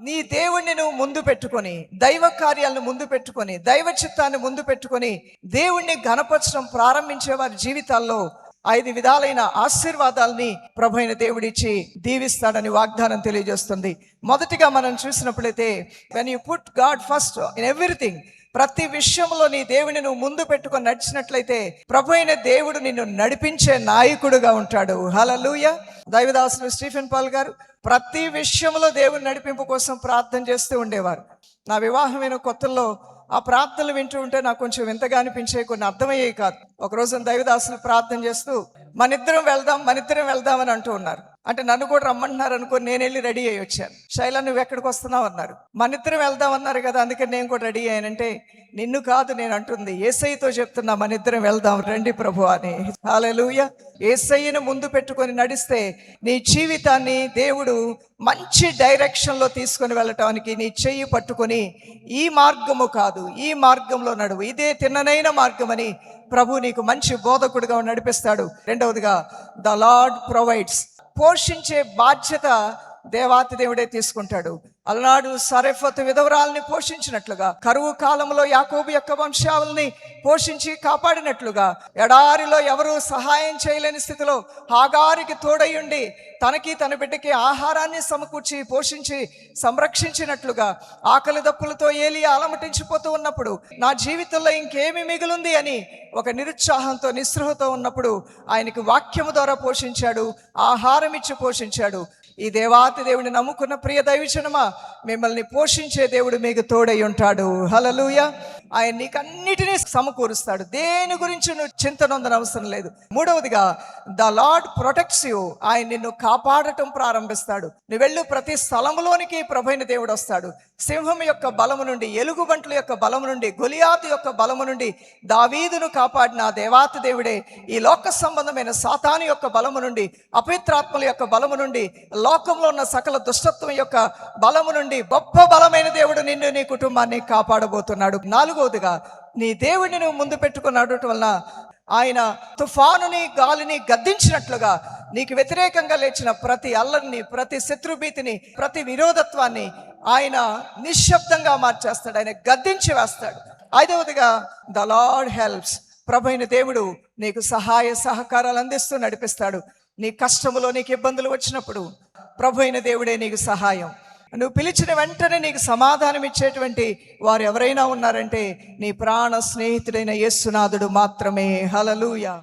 నీ దేవుణ్ణి నువ్వు ముందు పెట్టుకొని, దైవ కార్యాలను ముందు పెట్టుకొని, దైవ చిత్తాన్ని ముందు పెట్టుకొని దేవుణ్ణి ఘనపరచడం ప్రారంభించే వారి జీవితాల్లో 5 విధాలైన ఆశీర్వాదాలని ప్రభు అయిన దేవుడిచ్చి దీవిస్తాడని వాగ్దానం తెలియజేస్తుంది. మొదటిగా మనం చూసినప్పుడైతే, when you put God first in everything, ప్రతి విషయంలో నీ దేవుని నువ్వు ముందు పెట్టుకొని నడిచినట్లయితే ప్రభు అయిన దేవుడు నిన్ను నడిపించే నాయకుడుగా ఉంటాడు. హల్లెలూయా. దైవదాసులు స్టీఫెన్ పాల్ గారు ప్రతి విషయంలో దేవుని నడిపింపు కోసం ప్రార్థన చేస్తూ ఉండేవారు. నా వివాహమైన కొత్తల్లో ఆ ప్రార్థనలు వింటూ ఉంటే నాకు కొంచెం వింతగా అనిపించే, కొన్ని అర్థమయ్యేవి కాదు. ఒకరోజు దైవదాసులు ప్రార్థన చేస్తూ మనిద్దరం వెళ్దాం అని అంటూ ఉన్నారు. అంటే నన్ను కూడా రమ్మంటున్నారు అనుకోని నేను వెళ్ళి రెడీ అయ్యి వచ్చాను. శైలా, నువ్వు ఎక్కడికి వస్తున్నావు అన్నారు. మనిద్దరం వెళ్దాం అన్నారు కదా, అందుకని నేను కూడా రెడీ అయ్యానంటే, నిన్ను కాదు నేను అంటుంది, యేసయ్యతో చెప్తున్నా, మనిద్దరం వెళ్దాం రండి ప్రభు అని. హల్లెలూయా. యేసయ్యను ముందు పెట్టుకొని నడిస్తే నీ జీవితాన్ని దేవుడు మంచి డైరెక్షన్లో తీసుకొని వెళ్ళటానికి నీ చెయ్యి పట్టుకొని, ఈ మార్గము కాదు, ఈ మార్గంలో నడువు, ఇదే తిన్ననైన మార్గం అని ప్రభు నీకు మంచి బోధకుడిగా నడిపిస్తాడు. రెండవదిగా, ద లార్డ్ ప్రొవైడ్స్, పోషించే బాధ్యత దేవాతి దేవుడే తీసుకుంటాడు. అలనాడు సరెఫతు విధవరాల్ని పోషించినట్లుగా, కరువు కాలంలో యాకోబు యొక్క వంశావళిని పోషించి కాపాడినట్లుగా, ఎడారిలో ఎవరు సహాయం చేయలేని స్థితిలో హాగారికి తోడయుండి తనకి తన బిడ్డకి ఆహారాన్ని సమకూర్చి పోషించి సంరక్షించినట్లుగా, ఆకలి దప్పులతో ఏలియా అలమటించిపోతూ ఉన్నప్పుడు, నా జీవితంలో ఇంకేమి మిగిలింది అని ఒక నిరుత్సాహంతో నిస్పృహతో ఉన్నప్పుడు ఆయనకి వాక్యము ద్వారా పోషించాడు, ఆహారం ఇచ్చి పోషించాడు. ఈ దేవాతి దేవుడిని నమ్ముకున్న ప్రియ దైవజనమా, మిమ్మల్ని పోషించే దేవుడు మీకు తోడై ఉంటాడు. హల్లెలూయా. ఆయన నీకు అన్నిటినీ సమకూరుస్తాడు. దేని గురించి నువ్వు చింతనొందని అవసరం లేదు. మూడవదిగా, ద లార్డ్ ప్రొటెక్ట్స్ యూ, ఆయన నిన్ను కాపాడటం ప్రారంభిస్తాడు. నువ్వు వెళ్ళు ప్రతి స్థలంలోనికి ప్రభువైన దేవుడు వస్తాడు. సింహం యొక్క బలము నుండి, ఎలుగుబంట్ల యొక్క బలము నుండి, గొలియాతు యొక్క బలము నుండి దావీదును కాపాడిన దేవాతి దేవుడే ఈ లోక సంబంధమైన సాతాను యొక్క బలము నుండి, అపవిత్రాత్మల యొక్క బలము నుండి, లోకంలో ఉన్న సకల దుష్టత్వం యొక్క బలము నుండి గొప్ప బలమైన దేవుడు నిన్ను, నీ కుటుంబాన్ని కాపాడబోతున్నాడు. నాలుగవదిగా, నీ దేవుడిని నువ్వు ముందు పెట్టుకుని నడవటం వలన ఆయన తుఫానుని గాలిని గద్దించినట్లుగా నీకు వ్యతిరేకంగా లేచిన ప్రతి అల్లరిని, ప్రతి శత్రుభీతిని, ప్రతి విరోధత్వాన్ని ఆయన నిశ్శబ్దంగా మార్చేస్తాడు, ఆయన గద్దించి వేస్తాడు. ఐదవదిగా, ద లార్డ్ హెల్ప్స్, ప్రభు అయిన దేవుడు నీకు సహాయ సహకారాలు అందిస్తూ నడిపిస్తాడు. నీ కష్టములో, నీకు ఇబ్బందులు వచ్చినప్పుడు ప్రభు అయిన దేవుడే నీకు సహాయం. నువ్వు పిలిచిన వెంటనే నీకు సమాధానం ఇచ్చేటువంటి వారు ఎవరైనా ఉన్నారంటే నీ ప్రాణ స్నేహితుడైన యేసునాథుడు మాత్రమే. హల్లెలూయా.